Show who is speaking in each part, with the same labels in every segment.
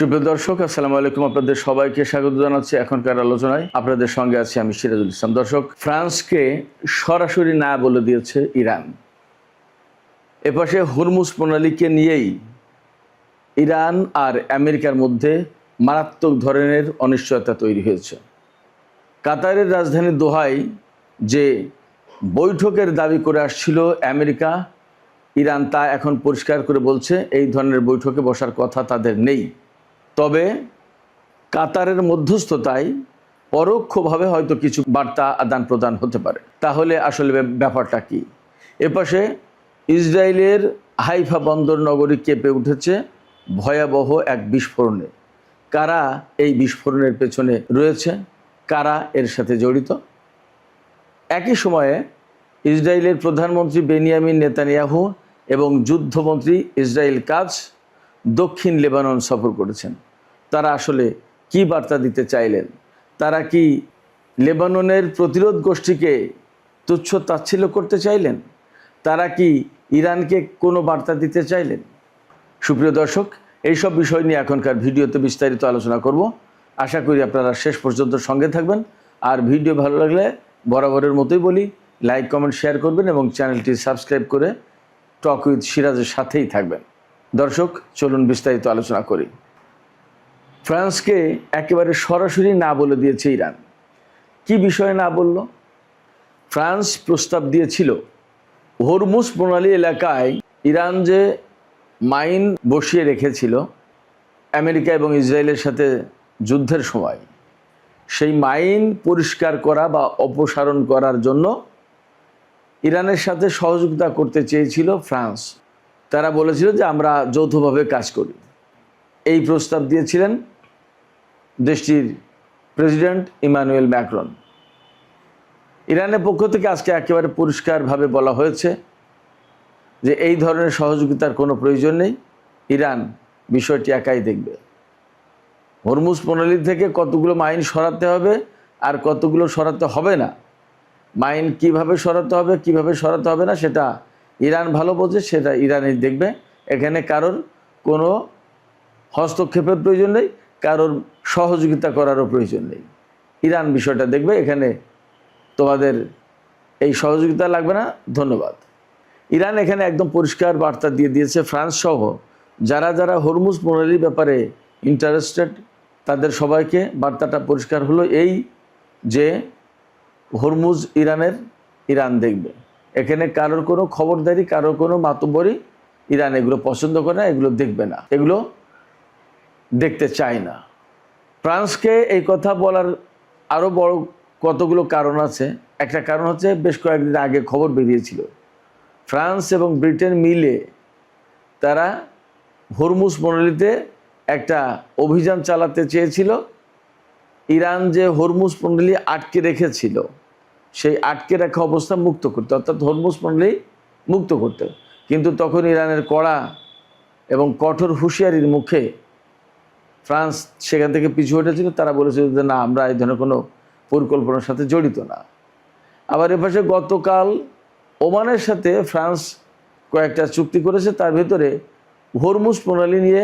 Speaker 1: সুপ্রিয় দর্শক, আসসালামু আলাইকুম। আপনাদের সবাইকে স্বাগত জানাচ্ছি এখনকার আলোচনায়। আপনাদের সঙ্গে আছি আমি সিরাজুল ইসলাম। দর্শক, ফ্রান্সকে সরাসরি না বলে দিয়েছে ইরান। এপাশে হরমুজ প্রণালীকে নিয়েই ইরান আর আমেরিকার মধ্যে মারাত্মক ধরনের অনিশ্চয়তা তৈরি হয়েছে। কাতারের রাজধানী দোহায় যে বৈঠকের দাবি করে আসছিল আমেরিকা, ইরান তা এখন পরিষ্কার করে বলছে এই ধরনের বৈঠকে বসার কথা তাদের নেই। তবে কাতারের মধ্যস্থতায় পরোক্ষভাবে হয়তো কিছু বার্তা আদান প্রদান হতে পারে। তাহলে আসলে ব্যাপারটা কি? এপাশে ইসরায়েলের হাইফা বন্দর নগরী কেঁপে উঠেছে ভয়াবহ এক বিস্ফোরণে। কারা এই বিস্ফোরণের পেছনে রয়েছে, কারা এর সাথে জড়িত? একই সময়ে ইসরায়েলের প্রধানমন্ত্রী বেনিয়ামিন নেতানিয়াহু এবং যুদ্ধমন্ত্রী ইসরায়েল কাটজ দক্ষিণ লেবানন সফর করেছেন। তারা আসলে কি বার্তা দিতে চাইলেন? তারা কি লেবাননের প্রতিরোধ গোষ্ঠীকে তুচ্ছ তাচ্ছিল্য করতে চাইলেন? তারা কি ইরানকে কোনো বার্তা দিতে চাইলেন? সুপ্রিয় দর্শক, এইসব বিষয় নিয়ে এখনকার ভিডিওতে বিস্তারিত আলোচনা করব। আশা করি আপনারা শেষ পর্যন্ত সঙ্গে থাকবেন। আর ভিডিও ভালো লাগলে বরাবরের মতোই বলি, লাইক কমেন্ট শেয়ার করবেন এবং চ্যানেলটি সাবস্ক্রাইব করে টক উইথ সিরাজের সাথেই থাকবেন। দর্শক, চলুন বিস্তারিত আলোচনা করি। ফ্রান্সকে একেবারে সরাসরি না বলে দিয়েছে ইরান। কি বিষয়ে না বলল? ফ্রান্স প্রস্তাব দিয়েছিল হরমুজ প্রণালী এলাকায় ইরান যে মাইন বসিয়ে রেখেছিল আমেরিকা এবং ইসরায়েলের সাথে যুদ্ধের সময়, সেই মাইন পরিষ্কার করা বা অপসারণ করার জন্য ইরানের সাথে সহযোগিতা করতে চেয়েছিল ফ্রান্স। তারা বলেছিল যে আমরা যৌথভাবে কাজ করি। এই প্রস্তাব দিয়েছিলেন দেশটির প্রেসিডেন্ট ইমানুয়েল ম্যাক্রন। ইরানের পক্ষ থেকে আজকে একেবারে পরিষ্কারভাবে বলা হয়েছে যে এই ধরনের সহযোগিতার কোনো প্রয়োজন নেই, ইরান বিষয়টি একাই দেখবে। হরমুজ প্রণালী থেকে কতগুলো মাইন সরাতে হবে আর কতগুলো সরাতে হবে না, মাইন কিভাবে সরাতে হবে কিভাবে সরাতে হবে না, সেটা ইরান ভালো বোঝে, সেটা ইরানই দেখবে। এখানে কারোর কোনো হস্তক্ষেপের প্রয়োজন নেই, কারোর সহযোগিতা করারও প্রয়োজন নেই। ইরান বিষয়টা দেখবে, এখানে তোমাদের এই সহযোগিতা লাগবে না, ধন্যবাদ। ইরান এখানে একদম পরিষ্কার বার্তা দিয়ে দিয়েছে ফ্রান্স সহ যারা যারা হরমুজ প্রণালীর ব্যাপারে ইন্টারেস্টেড তাদের সবাইকে বার্তাটা পরিষ্কার হলো এই যে হরমুজ ইরানের, ইরান দেখবে। এখানে কারোর কোনো খবরদারি, কারোর কোনো মাতব্বরি ইরান এগুলো পছন্দ করে না, এগুলো দেখবে না, এগুলো দেখতে চায় না। ফ্রান্সকে এই কথা বলার আরও বড় কতগুলো কারণ আছে। একটা কারণ হচ্ছে বেশ কয়েকদিন আগে খবর বেরিয়েছিল ফ্রান্স এবং ব্রিটেন মিলে তারা হরমুজ প্রণালীতে একটা অভিযান চালাতে চেয়েছিল। ইরান যে হরমুজ প্রণালী আটকে রেখেছিল সেই আটকে রাখা অবস্থা মুক্ত করতে, অর্থাৎ হরমুজ প্রণালী মুক্ত করতে। কিন্তু তখন ইরানের কড়া এবং কঠোর হুঁশিয়ারির মুখে ফ্রান্স সেখান থেকে পিছু হটেছিল। তারা বলেছিল যে না, আমরা এই ধরনের কোনো পরিকল্পনার সাথে জড়িত না। আবার এপাশে গতকাল ওমানের সাথে ফ্রান্স কয়েকটা চুক্তি করেছে, তার ভিতরে হরমুজ প্রণালী নিয়ে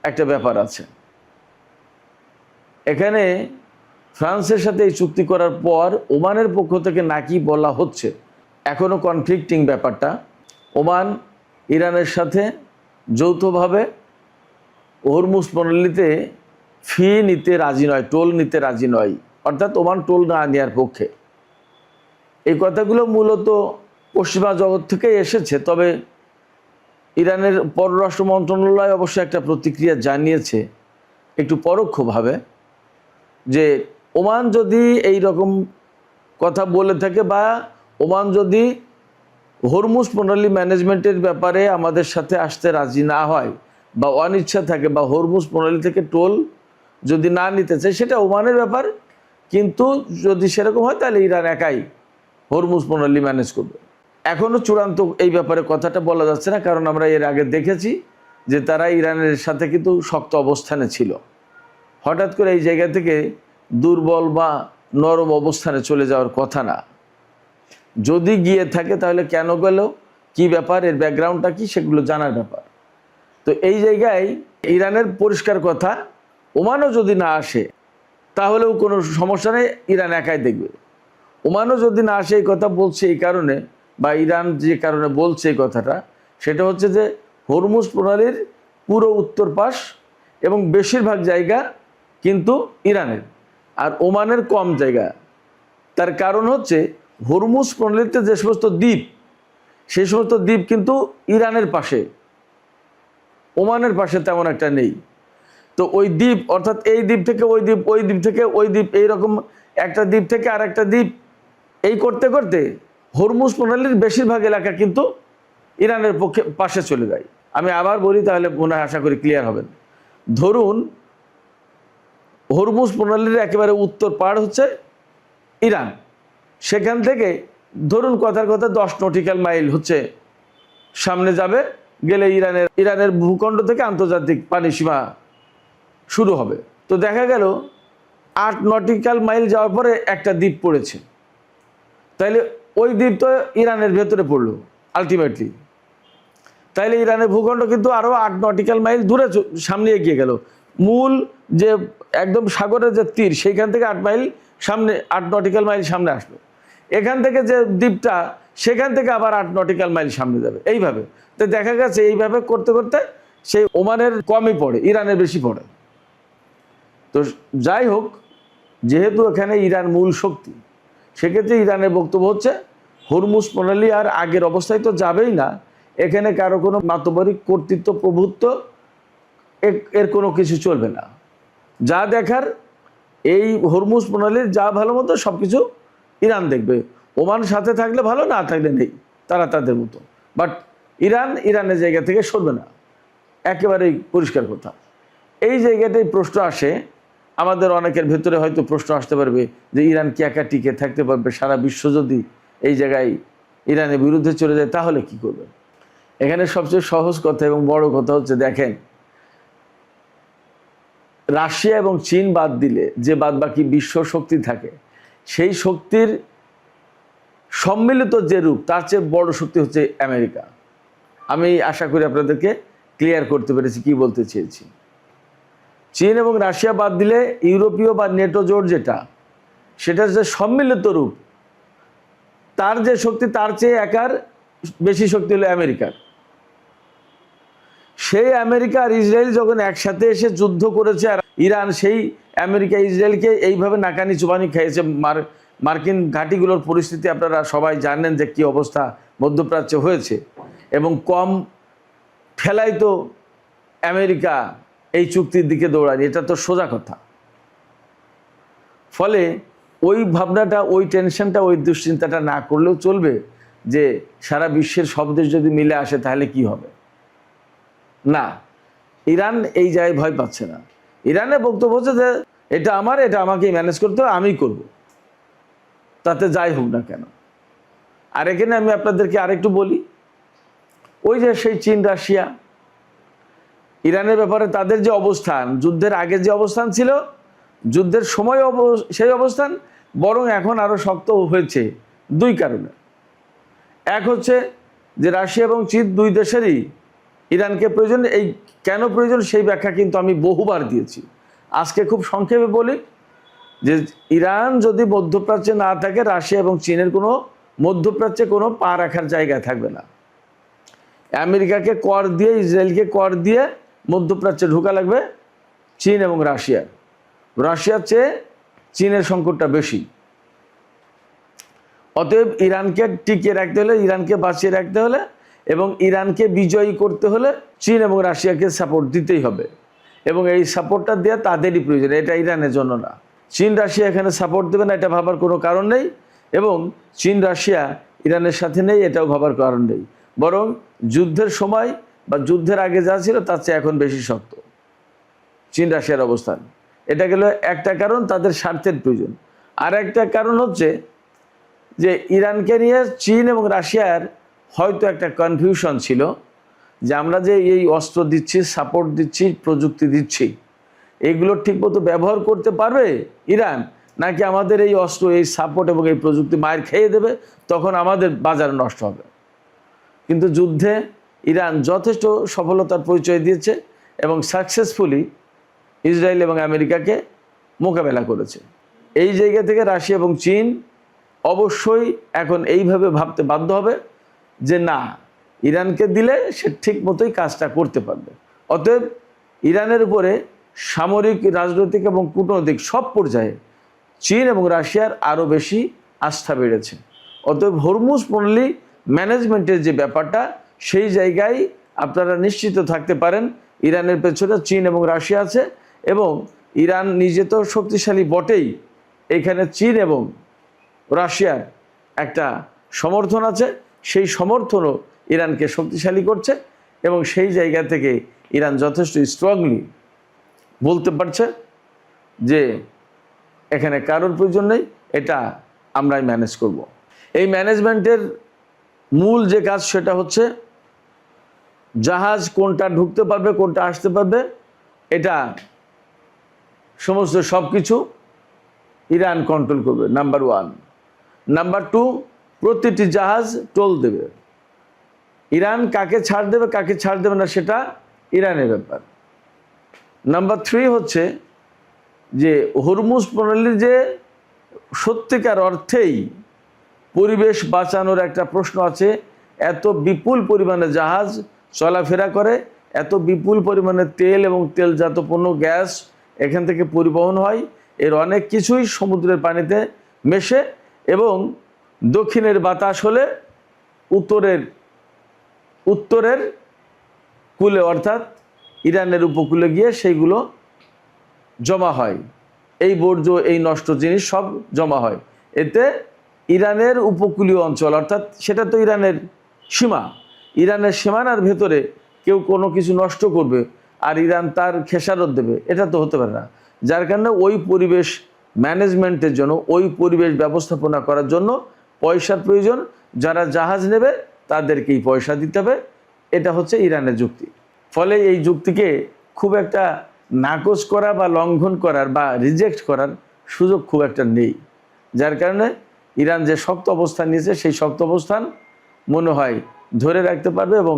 Speaker 1: একটা ব্যাপার আছে। এখানে ফ্রান্সের সাথে এই চুক্তি করার পর ওমানের পক্ষ থেকে নাকি বলা হচ্ছে, এখনও কনফ্লিক্টিং ব্যাপারটা, ওমান ইরানের সাথে যৌথভাবে হরমুজ প্রণালীতে ফি নিতে রাজি নয়, টোল নিতে রাজি নয়, অর্থাৎ ওমান টোল না নেওয়ার পক্ষে। এই কথাগুলো মূলত পশ্চিমা জগৎ থেকে এসেছে। তবে ইরানের পররাষ্ট্র মন্ত্রণালয় অবশ্যই একটা প্রতিক্রিয়া জানিয়েছে একটু পরোক্ষভাবে, যে ওমান যদি এই রকম কথা বলে থাকে বা ওমান যদি হরমুজ প্রণালী ম্যানেজমেন্টের ব্যাপারে আমাদের সাথে আসতে রাজি না হয় বা অনিচ্ছা থাকে বা হরমুজ প্রণালী থেকে টোল যদি না নিতে চায়, সেটা ওমানের ব্যাপার। কিন্তু যদি সেরকম হয় তাহলে ইরান একাই হরমুজ প্রণালী ম্যানেজ করবে। এখনও চূড়ান্ত এই ব্যাপারে কথাটা বলা যাচ্ছে না, কারণ আমরা এর আগে দেখেছি যে তারা ইরানের সাথে কিন্তু শক্ত অবস্থানে ছিল। হঠাৎ করে এই জায়গা থেকে দুর্বল বা নরম অবস্থানে চলে যাওয়ার কথা না। যদি গিয়ে থাকে তাহলে কেন গেল, কি ব্যাপার, এর ব্যাকগ্রাউন্ডটা কি, সেগুলো জানার ব্যাপার। তো এই জায়গায় ইরানের পরিষ্কার কথা ওমানও যদি না আসে তাহলেও কোনো সমস্যা নেই, ইরান একাই দেখবে। ওমানও যদি না আসে, এই কথা বলছে এই কারণে, বা ইরান যে কারণে বলছে এই কথাটা, সেটা হচ্ছে যে হরমুজ প্রণালীর পুরো উত্তর পাশ এবং বেশিরভাগ জায়গা কিন্তু ইরানের, আর ওমানের কম জায়গা। তার কারণ হচ্ছে হরমুজ প্রণালীতে যে সমস্ত দ্বীপ, সেই সমস্ত দ্বীপ কিন্তু ইরানের পাশে, ওমানের পাশে তেমন একটা নেই। তো ওই দ্বীপ, অর্থাৎ এই দ্বীপ থেকে ওই দ্বীপ, ওই দ্বীপ থেকে ওই দ্বীপ, এইরকম একটা দ্বীপ থেকে আর একটা দ্বীপ, এই করতে করতে হরমুজ প্রণালীর বেশিরভাগ এলাকা কিন্তু ইরানের পক্ষে পাশে চলে যায়। আমি আবার বলি, তাহলে মনে হয় আশা করি ক্লিয়ার হবেন। ধরুন হরমুজ প্রণালীর একেবারে উত্তর পাড় হচ্ছে ইরান, সেখান থেকে ধরুন কথার কথা 10 নটিক্যাল মাইল হচ্ছে সামনে যাবে, গেলে ইরানের ভূখণ্ড থেকে আন্তর্জাতিক পানি সীমা শুরু হবে। তো দেখা গেল 8 নটিক্যাল মাইল যাওয়ার পরে একটা দ্বীপ পড়েছে, তাইলে ওই দ্বীপ তো ইরানের ভেতরে পড়লো আলটিমেটলি। তাইলে ইরানের ভূখণ্ড কিন্তু আরও 8 নটিক্যাল মাইল দূরে সামনে এগিয়ে গেল। মূল যে একদম সাগরের যে তীর, সেইখান থেকে 8 মাইল সামনে, 8 নটিক্যাল মাইল সামনে আসলো। এখান থেকে যে দ্বীপটা, সেখান থেকে আবার 8 নটিক্যাল মাইল সামনে যাবে, এইভাবে। তো দেখা গেছে এইভাবে করতে করতে সেই ওমানের কমই পড়ে, ইরানের বেশি পড়ে। তো যাই হোক, যেহেতু এখানে ইরান মূল শক্তি, সেক্ষেত্রে ইরানের বক্তব্য হচ্ছে হরমুজ প্রণালী আর আগের অবস্থায় তো যাবেই না, এখানে কারো কোনো মাতবরিক কর্তৃত্ব, প্রভুত্ব, এর কোনো কিছু চলবে না। যা দেখার এই হরমুজ প্রণালীর যা ভালো মতো সব কিছু ইরান দেখবে। ওমান সাথে থাকলে ভালো, না থাকলে নেই, তারা তাদের মতো। বাট ইরানের জায়গা থেকে সরবে না, একেবারেই পরিষ্কার কথা। এই জায়গাটাই প্রশ্ন আসে আমাদের অনেকের ভেতরে, হয়তো প্রশ্ন আসতে পারবে যে ইরান কি একা টিকে থাকতে পারবে? সারা বিশ্ব যদি এই জায়গায় ইরানের বিরুদ্ধে চলে যায় তাহলে কি করবে? এখানে সবচেয়ে সহজ কথা এবং বড় কথা হচ্ছে, দেখেন, রাশিয়া এবং চীন বাদ দিলে যে বাদ বাকি বিশ্ব শক্তি থাকে, সেই শক্তির সম্মিলিত যে রূপ, তার চেয়ে বড় শক্তি হচ্ছে আমেরিকা। আমি আশা করি আপনাদেরকে ক্লিয়ার করতে পেরেছি কি বলতে চেয়েছি। চীন এবং রাশিয়া বাদ দিলে ইউরোপীয় বা নেটো জোট যেটা, সেটার যে সম্মিলিত রূপ, তার যে শক্তি, তার চেয়ে একার বেশি শক্তি হলো আমেরিকার। সেই আমেরিকা আর ইসরায়েল যখন একসাথে এসে যুদ্ধ করেছে, আর ইরান সেই আমেরিকা ইসরায়েলকে এইভাবে নাকানি চুবানি খেয়েছে, মার্কিন ঘাঁটিগুলোর পরিস্থিতি আপনারা সবাই জানেন যে কী অবস্থা মধ্যপ্রাচ্যে হয়েছে, এবং কম ঠেলাই তো আমেরিকা এই চুক্তির দিকে দৌড়ায়নি, এটা তো সোজা কথা। ফলে ওই ভাবনাটা, ওই টেনশনটা, ওই দুশ্চিন্তাটা না করলেও চলবে যে সারা বিশ্বের সব দেশ যদি মিলে আসে তাহলে কি হবে। না, ইরান এই জায়গায় ভয় পাচ্ছে না। ইরানের বক্তব্য হচ্ছে যে এটা আমার, এটা আমাকেই ম্যানেজ করতে হবে, আমি করব, তাতে যাই হোক না কেন। আর এখানে আমি আপনাদেরকে আরেকটু বলি, ওই যে সেই চীন রাশিয়া ইরানের ব্যাপারে তাদের যে অবস্থান, যুদ্ধের আগে যে অবস্থান ছিল, যুদ্ধের সময় সেই অবস্থান, বরং এখন আরও শক্ত হয়েছে দুই কারণে। এক হচ্ছে যে রাশিয়া এবং চীন দুই দেশেরই ইরানকে প্রয়োজন। এই কেন প্রয়োজন সেই ব্যাখ্যা কিন্তু আমি বহুবার দিয়েছি। আজকে খুব সংক্ষেপে বলি যে ইরান যদি মধ্যপ্রাচ্যে না থাকে, রাশিয়া এবং চীনের কোনো মধ্যপ্রাচ্যে কোনো পা রাখার জায়গা থাকবে না। আমেরিকাকে কর দিয়ে, ইসরায়েলকে কর দিয়ে মধ্যপ্রাচ্যে ঢোকা লাগবে চীন এবং রাশিয়ার। রাশিয়ার চেয়ে চীনের সংকটটা বেশি। অতএব ইরানকে টিকিয়ে রাখতে হলে, ইরানকে বাঁচিয়ে রাখতে হলে এবং ইরানকে বিজয়ী করতে হলে চীন এবং রাশিয়াকে সাপোর্ট দিতেই হবে, এবং এই সাপোর্টটা দেওয়া তাদেরই প্রয়োজন, এটা ইরানের জন্য না। চীন রাশিয়া এখানে সাপোর্ট দেবে না এটা ভাবার কোনো কারণ নেই, এবং চীন রাশিয়া ইরানের সাথে নেই এটাও ভাবার কারণ নেই। বরং যুদ্ধের সময় বা যুদ্ধের আগে যা ছিল তার চেয়ে এখন বেশি শক্ত চীন রাশিয়ার অবস্থান। এটা গেল একটা কারণ, তাদের স্বার্থের প্রয়োজন। আর একটা কারণ হচ্ছে যে ইরানকে নিয়ে চীন এবং রাশিয়ার হয়তো একটা কনফিউশন ছিল যে আমরা যে এই অস্ত্র দিচ্ছি, সাপোর্ট দিচ্ছি, প্রযুক্তি দিচ্ছি, এগুলো ঠিকমতো ব্যবহার করতে পারবে ইরান, নাকি আমাদের এই অস্ত্র, এই সাপোর্ট এবং এই প্রযুক্তি মায়ের খেয়ে দেবে, তখন আমাদের বাজার নষ্ট হবে। কিন্তু যুদ্ধে ইরান যথেষ্ট সফলতার পরিচয় দিয়েছে এবং সাকসেসফুলি ইসরায়েল এবং আমেরিকাকে মোকাবেলা করেছে। এই জায়গা থেকে রাশিয়া এবং চীন অবশ্যই এখন এইভাবে ভাবতে বাধ্য হবে যে না, ইরানকে দিলে সে ঠিক মতোই কাজটা করতে পারবে। অতএব ইরানের উপরে সামরিক, রাজনৈতিক এবং কূটনৈতিক সব পর্যায়ে চীন এবং রাশিয়ার আরও বেশি আস্থা বেড়েছে। অতএব হরমুজ প্রণালী ম্যানেজমেন্টের যে ব্যাপারটা, সেই জায়গায় আপনারা নিশ্চিত থাকতে পারেন ইরানের পেছনে চীন এবং রাশিয়া আছে, এবং ইরান নিজে তো শক্তিশালী বটেই, এখানে চীন এবং রাশিয়ার একটা সমর্থন আছে, সেই সমর্থনও ইরানকে শক্তিশালী করছে, এবং সেই জায়গা থেকে ইরান যথেষ্ট স্ট্রংলি বলতে পারছে যে এখানে কারোর প্রয়োজন নেই, এটা আমরাই ম্যানেজ করব। এই ম্যানেজমেন্টের মূল যে কাজ সেটা হচ্ছে জাহাজ কোনটা ঢুকতে পারবে, কোনটা আসতে পারবে, এটা সমস্ত সব কিছু ইরান কন্ট্রোল করবে, নাম্বার 1। নাম্বার 2, প্রতিটি জাহাজ টোল দেবে। ইরান কাকে ছাড় দেবে কাকে ছাড় দেবে না সেটা ইরানের ব্যাপার। নাম্বার 3 হচ্ছে যে হরমুজ প্রণালীর যে সত্যিকার অর্থেই পরিবেশ বাঁচানোর একটা প্রশ্ন আছে। এত বিপুল পরিমাণে জাহাজ চলাফেরা করে, এত বিপুল পরিমাণে তেল এবং তেলজাত পণ্য, গ্যাস এখান থেকে পরিবহন হয়, এর অনেক কিছুই সমুদ্রের পানিতে মেশে, এবং দক্ষিণের বাতাস হলে উত্তরের কূলে অর্থাৎ ইরানের উপকূলে গিয়ে সেইগুলো জমা হয়। এই বর্জ্য, এই নষ্ট জিনিস সব জমা হয়। এতে ইরানের উপকূলীয় অঞ্চল, অর্থাৎ সেটা তো ইরানের সীমা, ইরানের সীমানার ভেতরে কেউ কোনো কিছু নষ্ট করবে আর ইরান তার খেসারত দেবে, এটা তো হতে পারে না। যার কারণে ওই পরিবেশ ম্যানেজমেন্টের জন্য, ওই পরিবেশ ব্যবস্থাপনা করার জন্য পয়সার প্রয়োজন। যারা জাহাজ নেবে তাদেরকেই পয়সা দিতে হবে, এটা হচ্ছে ইরানের যুক্তি। ফলে এই যুক্তিকে খুব একটা নাকচ করা বা লঙ্ঘন করার বা রিজেক্ট করার সুযোগ খুব একটা নেই। যার কারণে ইরান যে শক্ত অবস্থান নিয়েছে, সেই শক্ত অবস্থান মনে হয় ধরে রাখতে পারবে, এবং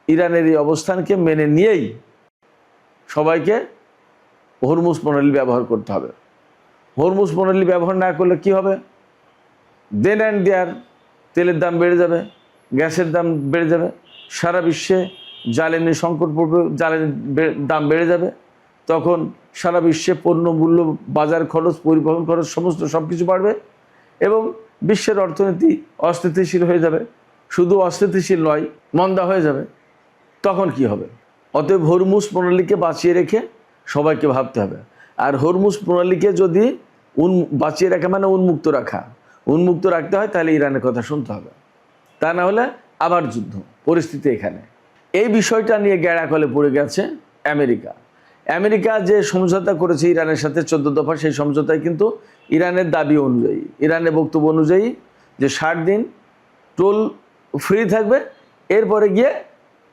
Speaker 1: ইরানের এই অবস্থানকে মেনে নিয়েই সবাইকে হরমুজ প্রণালী ব্যবহার করতে হবে। হরমুজ প্রণালী ব্যবহার না করলে কি হবে? দেন অ্যান্ড দেয়ার তেলের দাম বেড়ে যাবে, গ্যাসের দাম বেড়ে যাবে, সারা বিশ্বে জ্বালানি সংকট পড়বে, জ্বালানির দাম বেড়ে যাবে। তখন সারা বিশ্বে পণ্য মূল্য, বাজার খরচ, পরিবহন খরচ সমস্ত সব কিছু বাড়বে, এবং বিশ্বের অর্থনীতি অস্থিতিশীল হয়ে যাবে। শুধু অস্থিতিশীল নয়, মন্দা হয়ে যাবে। তখন কি হবে? অতএব হরমুজ প্রণালীকে বাঁচিয়ে রেখে সবাইকে ভাবতে হবে। আর হরমুজ প্রণালীকে যদি বাঁচিয়ে রাখা মানে উন্মুক্ত রাখতে হয়, তাহলে ইরানের কথা শুনতে হবে। তা না হলে আবার যুদ্ধ পরিস্থিতি এখানে। এই বিষয়টা নিয়ে গ্যাড়াকলে পড়ে গেছে আমেরিকা যে সমঝোতা করেছে ইরানের সাথে 14 দফা, সেই সমঝোতায় কিন্তু ইরানের দাবি অনুযায়ী, ইরানের বক্তব্য অনুযায়ী যে 60 দিন টোল ফ্রি থাকবে, এরপরে গিয়ে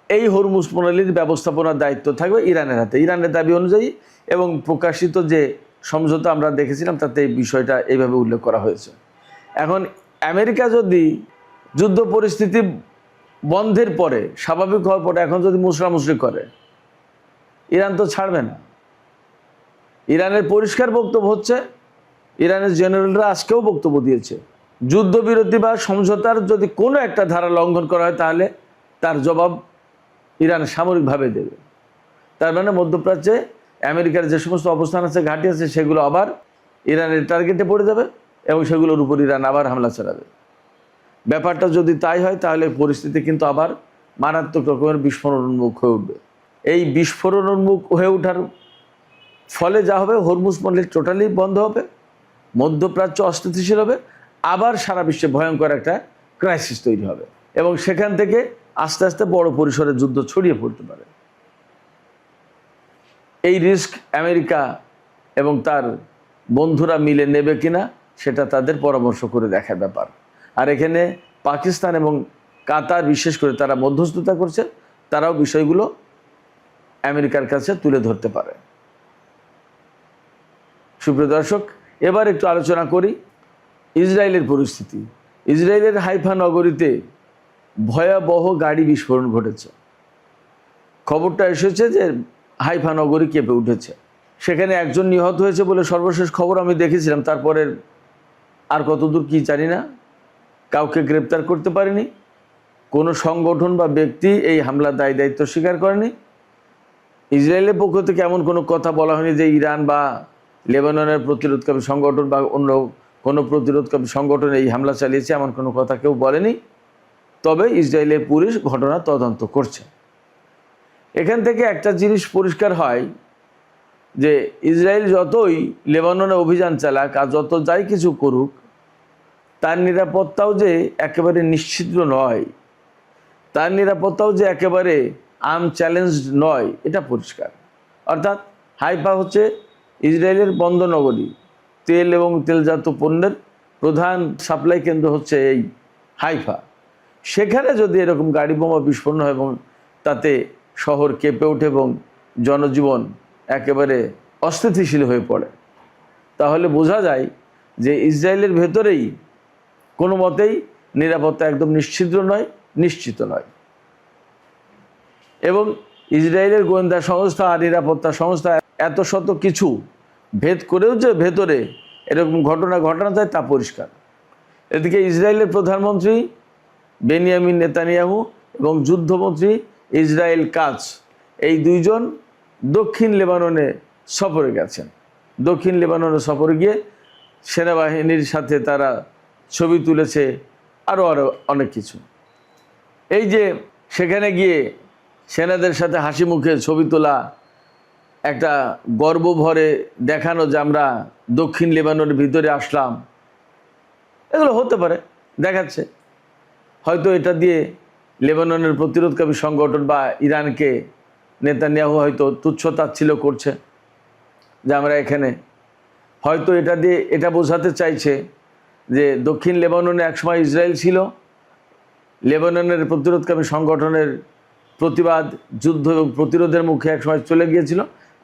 Speaker 1: এই হরমুজ প্রণালীর ব্যবস্থাপনার দায়িত্ব থাকবে ইরানের হাতে, ইরানের দাবি অনুযায়ী। এবং প্রকাশিত যে সমঝোতা আমরা দেখেছিলাম তাতে এই বিষয়টা এইভাবে উল্লেখ করা হয়েছে। এখন আমেরিকা যদি যুদ্ধ পরিস্থিতি বন্ধের পরে, স্বাভাবিক হওয়ার পরে এখন যদি মুসরামুসরি করে, ইরান তো ছাড়বে না। ইরানের পরিষ্কার বক্তব্য হচ্ছে, ইরানের জেনারেলরা আজকেও বক্তব্য দিয়েছে, যুদ্ধবিরতি বা সমঝোতার যদি কোনো একটা ধারা লঙ্ঘন করা হয় তাহলে তার জবাব ইরান সামরিকভাবে দেবে। তার মানে মধ্যপ্রাচ্যে আমেরিকার যে সমস্ত অবস্থান আছে, ঘাঁটি আছে, সেগুলো আবার ইরানের টার্গেটে পড়ে যাবে, এবং সেগুলোর উপর ইরান আবার হামলা চালাবে। ব্যাপারটা যদি তাই হয় তাহলে পরিস্থিতি কিন্তু আবার মারাত্মক রকমের বিস্ফোরণ উন্মুখ হয়ে উঠবে। এই বিস্ফোরণ উন্মুখ হয়ে ওঠার ফলে যা হবে, হরমুজ প্রণালী টোটালি বন্ধ হবে, মধ্যপ্রাচ্য অস্থিতিশীল হবে, আবার সারা বিশ্বে ভয়ঙ্কর একটা ক্রাইসিস তৈরি হবে, এবং সেখান থেকে আস্তে আস্তে বড় পরিসরে যুদ্ধ ছড়িয়ে পড়তে পারে। এই রিস্ক আমেরিকা এবং তার বন্ধুরা মিলে নেবে কিনা সেটা তাদের পরামর্শ করে দেখার ব্যাপার। আর এখানে পাকিস্তান এবং কাতার বিশেষ করে তারা মধ্যস্থতা করছে, তারাও বিষয়গুলো আমেরিকার কাছে তুলে ধরতে পারে। সুপ্রিয় দর্শক, এবার একটু আলোচনা করি ইসরায়েলের পরিস্থিতি। ইসরায়েলের হাইফা নগরীতে ভয়াবহ গাড়ি বিস্ফোরণ ঘটেছে। খবরটা এসেছে যে হাইফা নগরী কেঁপে উঠেছে। সেখানে একজন নিহত হয়েছে বলে সর্বশেষ খবর আমি দেখেছিলাম। তারপরে আর কতদূর কি জানি না। কাউকে গ্রেপ্তার করতে পারেনি, কোনো সংগঠন বা ব্যক্তি এই হামলার দায় দায়িত্ব স্বীকার করেনি। ইসরায়েলের পক্ষ থেকে এমন কোনো কথা বলা হয়নি যে ইরান বা লেবাননের প্রতিরোধকারী সংগঠন বা অন্য কোনো প্রতিরোধকারী সংগঠন এই হামলা চালিয়েছে, এমন কোনো কথা কেউ বলেনি। তবে ইসরায়েলের পুলিশ ঘটনা তদন্ত করছে। এখান থেকে একটা জিনিস পরিষ্কার হয় যে ইসরায়েল যতই লেবাননে অভিযান চালাক আর যত যাই কিছু করুক, তার নিরাপত্তাও যে একেবারে নিশ্চিত নয়, তার নিরাপত্তাও যে একেবারে আনচ্যালেঞ্জড নয়, এটা পরিষ্কার। অর্থাৎ হাইফা হচ্ছে ইসরায়েলের বন্দরনগরী। তেল এবং তেলজাত পণ্যের প্রধান সাপ্লাই কেন্দ্র হচ্ছে এই হাইফা। সেখানে যদি এরকম গাড়ি বোমা বিস্ফোরণ হয় এবং তাতে শহর কেঁপে ওঠে এবং জনজীবন একেবারে অস্থিতিশীল হয়ে পড়ে, তাহলে বোঝা যায় যে ইসরায়েলের ভেতরেই কোনো মতেই নিরাপত্তা একদম নিশ্চিত নয়। এবং ইসরায়েলের গোয়েন্দা সংস্থা আর নিরাপত্তা সংস্থা এত শত কিছু ভেদ করেও যে ভেতরে এরকম ঘটনা যায় তা পরিষ্কার। এদিকে ইসরায়েলের প্রধানমন্ত্রী বেনিয়ামিন নেতানিয়াহু এবং যুদ্ধমন্ত্রী ইসরায়েল কাটজ, এই দুইজন দক্ষিণ লেবাননে সফরে গেছেন। দক্ষিণ লেবাননে সফরে গিয়ে সেনাবাহিনীর সাথে তারা ছবি তুলেছে, আরও অনেক কিছু। এই যে সেখানে গিয়ে সেনাদের সাথে হাসি মুখে ছবি তোলা, একটা গর্ব ভরে দেখানো যে আমরা দক্ষিণ লেবাননের ভিতরে আসলাম, এগুলো হতে পারে, দেখাচ্ছে। হয়তো এটা দিয়ে লেবাননের প্রতিরোধকারী সংগঠন বা ইরানকে নেতানিয়াহু হয়তো তুচ্ছতাচ্ছিল্য করছে যে আমরা এখানে, হয়তো এটা দিয়ে এটা বোঝাতে চাইছে যে দক্ষিণ লেবাননে একসময় ইসরায়েল ছিল, লেবাননের প্রতিরোধকারী সংগঠনের প্রতিবাদ, যুদ্ধ এবং প্রতিরোধের মুখে একসময় চলে গিয়েছিল,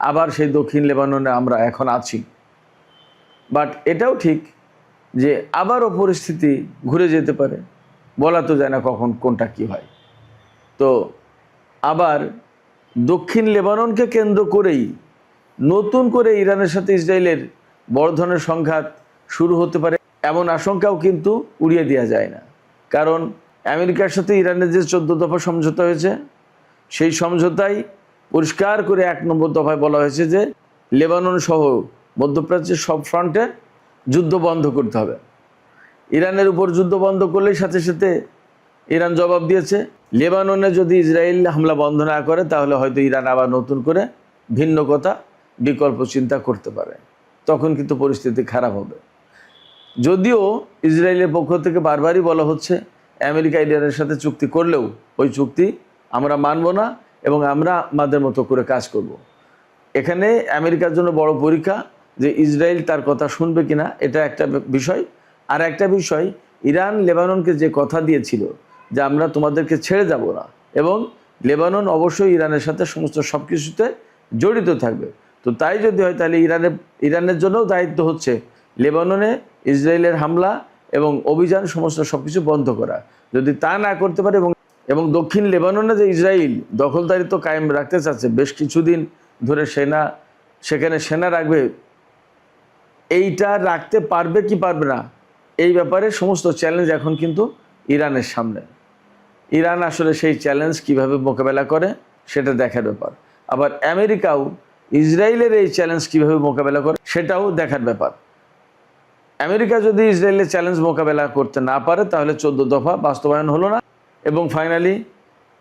Speaker 1: আবার সেই দক্ষিণ লেবাননে আমরা এখন আছি। বাট এটাও ঠিক যে আবারও পরিস্থিতি ঘুরে যেতে পারে, বলা তো যায় না কখন কোনটা কি হয়। তো আবার দক্ষিণ লেবাননকে কেন্দ্র করেই নতুন করে ইরানের সাথে ইসরায়েলের বড় ধরনের সংঘাত শুরু হতে পারে, এমন আশঙ্কাও কিন্তু উড়িয়ে দেওয়া যায় না। কারণ আমেরিকার সাথে ইরানের যে 14 দফা সমঝোতা হয়েছে, সেই সমঝোতায় পরিষ্কার করে 1 নম্বর দফায় বলা হয়েছে যে লেবানন সহ মধ্যপ্রাচ্যের সব ফ্রন্টে যুদ্ধ বন্ধ করতে হবে। ইরানের উপর যুদ্ধ বন্ধ করলেই সাথে সাথে ইরান জবাব দিয়েছে, লেবাননে যদি ইসরায়েল হামলা বন্ধ না করে তাহলে হয়তো ইরান আবার নতুন করে ভিন্ন কথা বিকল্প চিন্তা করতে পারে। তখন কিন্তু পরিস্থিতি খারাপ হবে। যদিও ইসরায়েলের পক্ষ থেকে বারবারই বলা হচ্ছে আমেরিকা ইরানের সাথে চুক্তি করলেও ওই চুক্তি আমরা মানব না এবং আমরা আমাদের মতো করে কাজ করব। এখানে আমেরিকার জন্য বড় পরীক্ষা যে ইসরায়েল তার কথা শুনবে কিনা, এটা একটা বিষয়। আর একটা বিষয়, ইরান লেবাননকে যে কথা দিয়েছিল যে আমরা তোমাদেরকে ছেড়ে যাব না এবং লেবানন অবশ্যই ইরানের সাথে সমস্ত সব কিছুতে জড়িত থাকবে। তো তাই যদি হয় তাহলে ইরানের জন্যও দায়িত্ব হচ্ছে লেবাননে ইসরায়েলের হামলা এবং অভিযান সমস্ত সব কিছু বন্ধ করা। যদি তা না করতে পারে এবং দক্ষিণ লেবাননে যে ইসরায়েল দখলদারিত্ব কায়েম রাখতে চাচ্ছে, বেশ কিছুদিন ধরে সেখানে সেনা রাখবে, এইটা রাখতে পারবে কি পারবে না, এই ব্যাপারে সমস্ত চ্যালেঞ্জ এখন কিন্তু ইরানের সামনে। ইরান আসলে সেই চ্যালেঞ্জ কিভাবে মোকাবেলা করে সেটা দেখার ব্যাপার। আবার আমেরিকাও ইসরায়েলের এই চ্যালেঞ্জ কিভাবে মোকাবেলা করে সেটাও দেখার ব্যাপার। আমেরিকা যদি ইসরায়েলের চ্যালেঞ্জ মোকাবেলা করতে না পারে তাহলে 14 দফা বাস্তবায়ন হলো না এবং ফাইনালি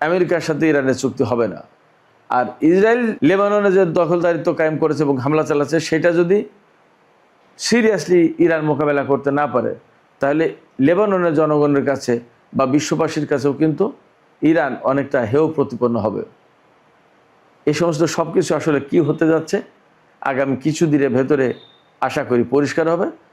Speaker 1: আমেরিকার সাথে ইরানের চুক্তি হবে না। আর ইসরায়েল লেবাননে যে দখলদারিত্ব কায়েম করেছে এবং হামলা চালাচ্ছে, সেটা যদি সিরিয়াসলি ইরান মোকাবেলা করতে না পারে তাহলে লেবাননের জনগণের কাছে বা বিশ্ববাসীর কাছেও কিন্তু ইরান অনেকটা হেয় প্রতিপন্ন হবে। এই সমস্ত সব কিছু আসলে কী হতে যাচ্ছে আগামী কিছু দিনের ভেতরে আশা করি পরিষ্কার হবে।